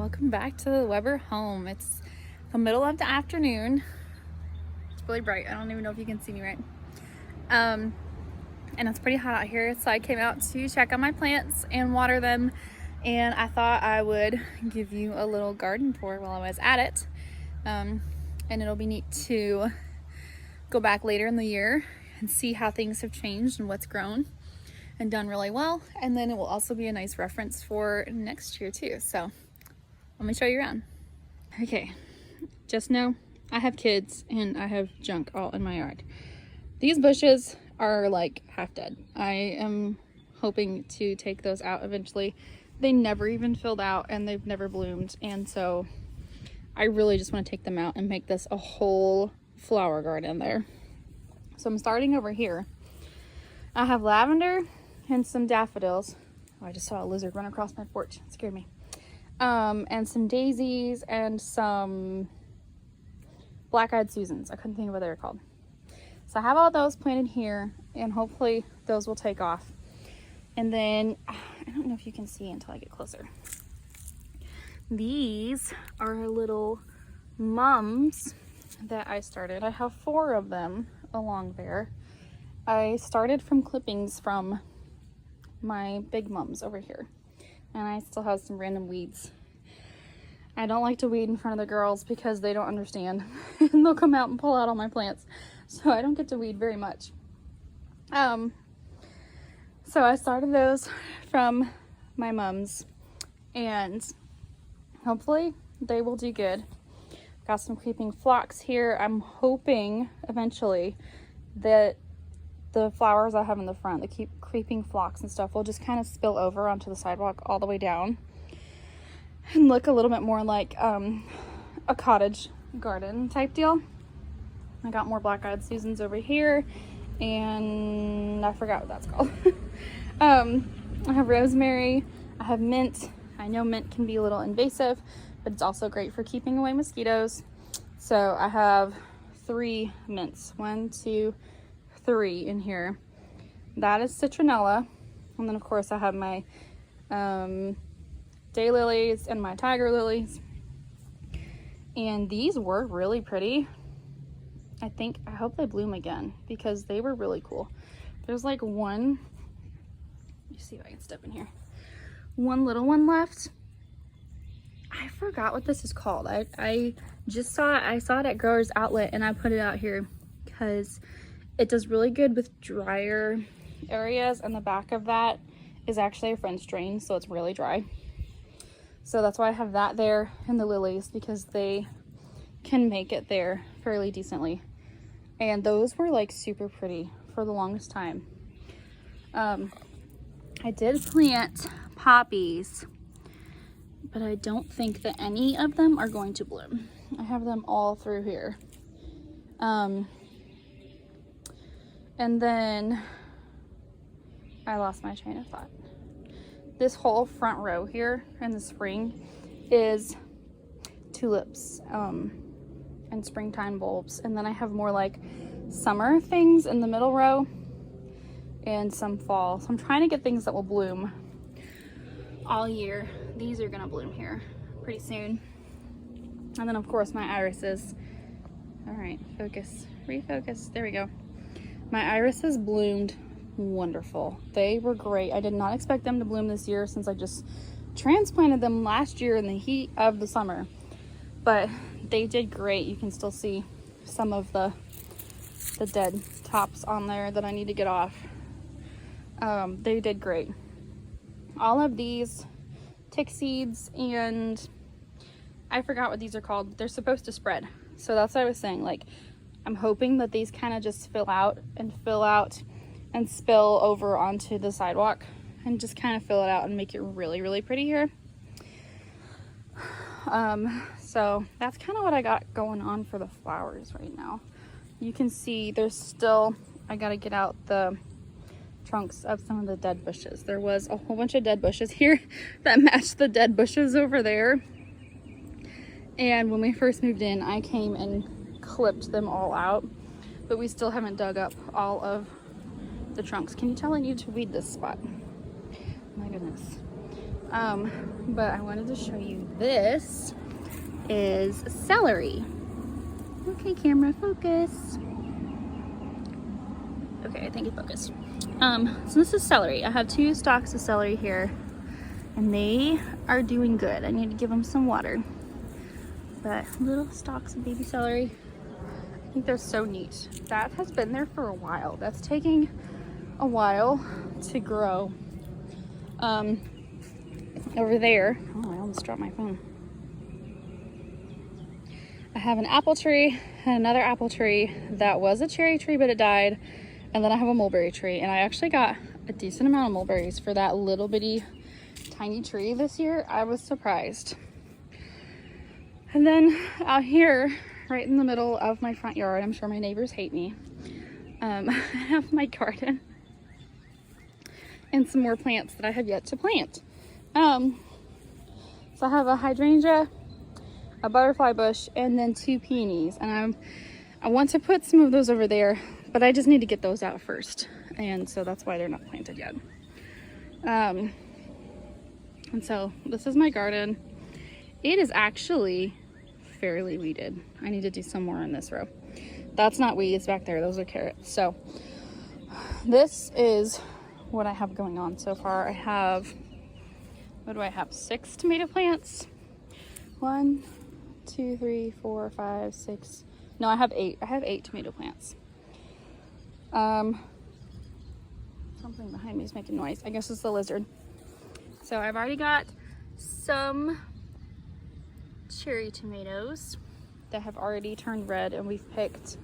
welcome back to the Weber home. It's the middle of the afternoon. It's really bright. I don't even know if you can see me right. And it's pretty hot out here, so I came out to check on my plants and water them, and I thought I would give you a little garden tour while I was at it. And it'll be neat to go back later in the year and see how things have changed and what's grown and done really well, and then it will also be a nice reference for next year too. So let me show you around. Okay, just know I have kids and I have junk all in my yard. These bushes are like half dead. I am hoping to take those out eventually. They never even filled out and they've never bloomed, and so I really just want to take them out and make this a whole flower garden there. So I'm starting over here. I have lavender and some daffodils. Oh, I just saw a lizard run across my porch. It scared me. And some daisies and some black-eyed Susans. I couldn't think of what they were called. So I have all those planted here, and hopefully those will take off. And then, I don't know if you can see until I get closer. These are little mums that I started. I have 4 of them along there. I started from clippings from my big mums over here, and I still have some random weeds. I don't like to weed in front of the girls because they don't understand and they'll come out and pull out all my plants, so I don't get to weed very much. So I started those from my mums, and hopefully they will do good. Got some creeping phlox here. I'm hoping eventually that the flowers I have in the front, the creeping phlox and stuff, will just kind of spill over onto the sidewalk all the way down and look a little bit more like a cottage garden type deal. I got more black-eyed Susans over here, and I forgot what that's called. I have rosemary, I have mint. I know mint can be a little invasive, but it's also great for keeping away mosquitoes. So I have 3 mints, 1, 2, 3 in here. That is citronella, and then of course I have my daylilies and my tiger lilies, and these were really pretty. I hope they bloom again because they were really cool. There's like one, let me see if I can step in here, one little one left. I forgot what this is called. I just saw it. I saw it at Growers Outlet, and I put it out here because it does really good with drier areas, and the back of that is actually a French drain, so it's really dry. So that's why I have that there, and the lilies, because they can make it there fairly decently. And those were like super pretty for the longest time. I did plant poppies, but I don't think that any of them are going to bloom. I have them all through here. And then I lost my train of thought. This whole front row here in the spring is tulips and springtime bulbs. And then I have more like summer things in the middle row and some fall. So I'm trying to get things that will bloom all year. These are gonna bloom here pretty soon. And then of course my irises. All right, focus, refocus, there we go. My irises bloomed wonderful. They were great. I did not expect them to bloom this year since I just transplanted them last year in the heat of the summer, but they did great. You can still see some of the dead tops on there that I need to get off. They did great. All of these tick seeds, and I forgot what these are called. They're supposed to spread. So that's what I was saying. Like, I'm hoping that these kind of just fill out and spill over onto the sidewalk and just kind of fill it out and make it really, really pretty here. So that's kind of what I got going on for the flowers right now. You can see there's still, I got to get out the trunks of some of the dead bushes. There was a whole bunch of dead bushes here that matched the dead bushes over there. And when we first moved in, I came and clipped them all out, but we still haven't dug up all of the trunks. Can you tell I need to weed this spot? My goodness. But I wanted to show you, this is celery. Okay, camera, focus. Okay, I think it focused. So this is celery. I have 2 stalks of celery here, and they are doing good. I need to give them some water. But little stalks of baby celery, I think they're so neat. That has been there for a while. That's taking a while to grow. Over there, oh, I almost dropped my phone. I have an apple tree and another apple tree that was a cherry tree, but it died. And then I have a mulberry tree, and I actually got a decent amount of mulberries for that little bitty tiny tree this year. I was surprised. And then out here, right in the middle of my front yard, I'm sure my neighbors hate me, I have my garden and some more plants that I have yet to plant. So I have a hydrangea, a butterfly bush, and then 2 peonies, and I want to put some of those over there, but I just need to get those out first, and so that's why they're not planted yet. And so this is my garden. It is actually fairly weeded. I need to do some more in this row. That's not weeds back there, those are carrots. So this is what I have going on so far. I have, what do I have? 6 tomato plants. 1, 2, 3, 4, 5, 6. No, I have 8. I have 8 tomato plants. Something behind me is making noise. I guess it's the lizard. So I've already got some cherry tomatoes that have already turned red, and we've picked.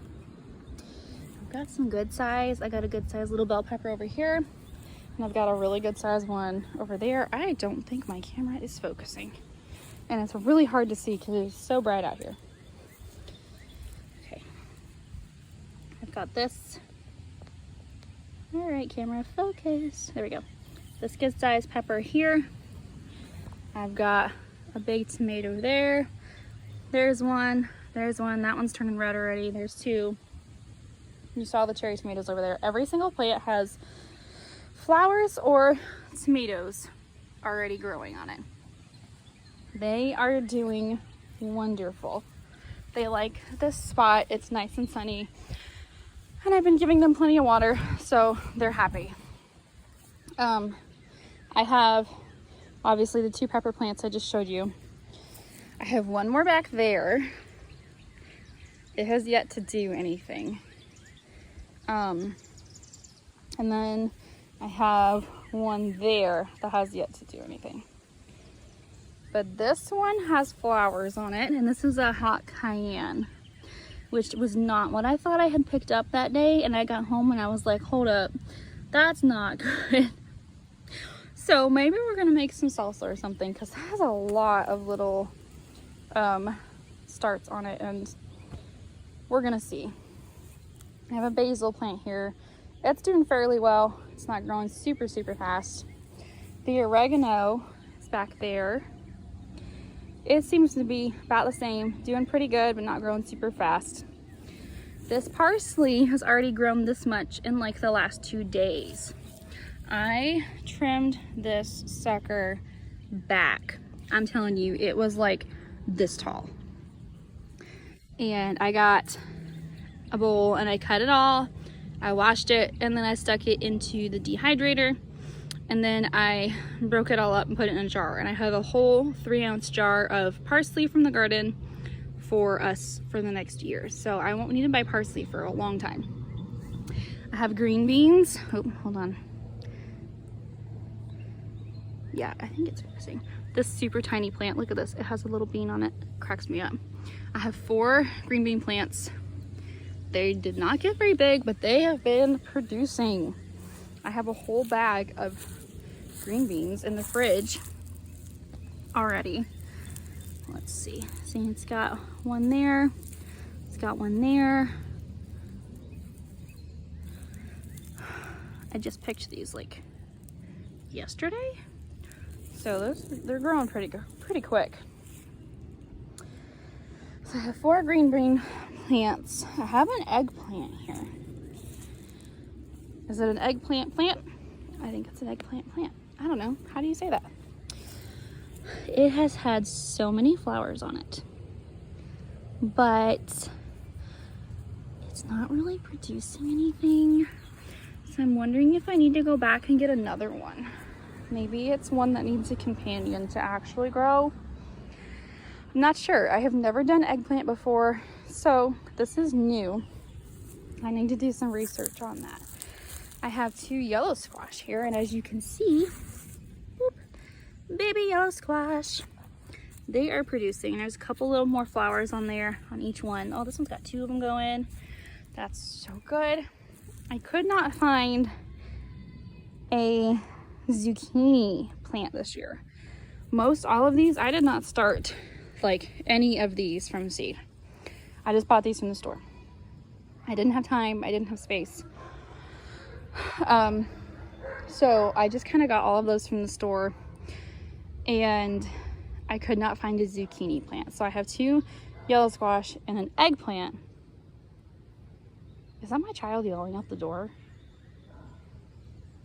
I've got some good size. I got a good size little bell pepper over here, and I've got a really good size one over there. I don't think my camera is focusing, and it's really hard to see because it's so bright out here. Okay, I've got this. All right, camera, focus. There we go. This good size pepper here. I've got a big tomato there. There's one. There's one. That one's turning red already. There's 2. You saw the cherry tomatoes over there. Every single plant has flowers or tomatoes already growing on it. They are doing wonderful. They like this spot. It's nice and sunny. And I've been giving them plenty of water, so they're happy. I have obviously the 2 pepper plants I just showed you. I have one more back there. It has yet to do anything. And then I have one there that has yet to do anything. But this one has flowers on it, and this is a hot cayenne, which was not what I thought I had picked up that day. And I got home and I was like, hold up, that's not good. So maybe we're gonna make some salsa or something, because it has a lot of little starts on it, and we're gonna see. I have a basil plant here. It's doing fairly well. It's not growing super fast. The oregano is back there. It seems to be about the same, doing pretty good, but not growing super fast. This parsley has already grown this much in like the last 2 days. I trimmed this sucker back. I'm telling you, it was like this tall. And I got a bowl and I cut it all. I washed it, and then I stuck it into the dehydrator. And then I broke it all up and put it in a jar. And I have a whole 3-ounce jar of parsley from the garden for us for the next year. So I won't need to buy parsley for a long time. I have green beans. Oh, hold on. Yeah, I think it's focusing. This super tiny plant, look at this. It has a little bean on it. Cracks me up. I have 4 green bean plants. They did not get very big, but they have been producing. I have a whole bag of green beans in the fridge already. Let's see. See, it's got one there. It's got one there. I just picked these like yesterday. So they're growing pretty quick. So I have 4 green bean plants. I have an eggplant here. Is it an eggplant plant? I think it's an eggplant plant. I don't know. How do you say that? it has had so many flowers on it, but it's not really producing anything. So I'm wondering if I need to go back and get another one. Maybe it's one that needs a companion to actually grow. I'm not sure. I have never done eggplant before, so this is new. I need to do some research on that. I have 2 yellow squash here, and as you can see, whoop, baby yellow squash, they are producing. There's a couple little more flowers on there on each one. Oh, this one's got 2 of them going. That's so good. I could not find a zucchini plant this year. All of these, I did not start like any of these from seed. I just bought these from the store. I didn't have time, I didn't have space. So I just kind of got all of those from the store, and I could not find a zucchini plant. So I have 2 yellow squash and an eggplant. Is that my child yelling out the door?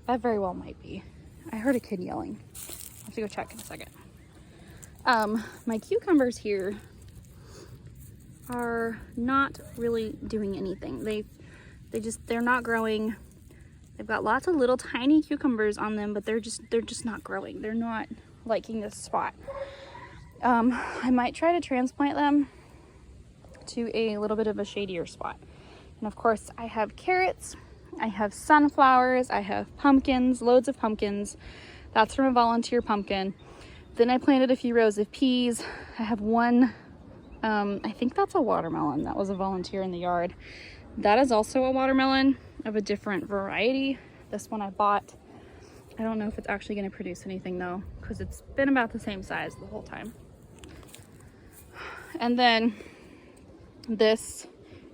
That very well might be. I heard a kid yelling. I'll have to go check in a second. My cucumbers here are not really doing anything. They're not growing. They've got lots of little tiny cucumbers on them, but they're just not growing. They're not liking this spot. I might try to transplant them to a little bit of a shadier spot. And of course, I have carrots, I have sunflowers, I have pumpkins, loads of pumpkins. That's from a volunteer pumpkin. Then I planted a few rows of peas. I have one, I think that's a watermelon. That was a volunteer in the yard. That is also a watermelon of a different variety. This one I bought. I don't know if it's actually going to produce anything though, because it's been about the same size the whole time. And then this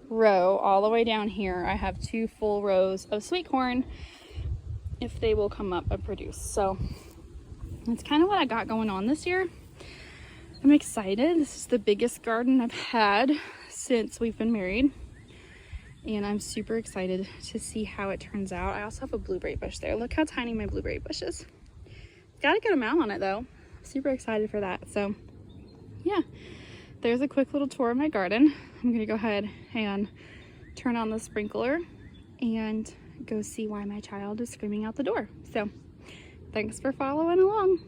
row all the way down here, I have 2 full rows of sweet corn, if they will come up and produce. So that's kind of what I got going on this year. I'm excited. This is the biggest garden I've had since we've been married, and I'm super excited to see how it turns out. I also have a blueberry bush there. Look how tiny my blueberry bush is. Got a good amount on it though. Super excited for that. So yeah, there's a quick little tour of my garden. I'm gonna go ahead and turn on the sprinkler and go see why my child is screaming out the door. So thanks for following along.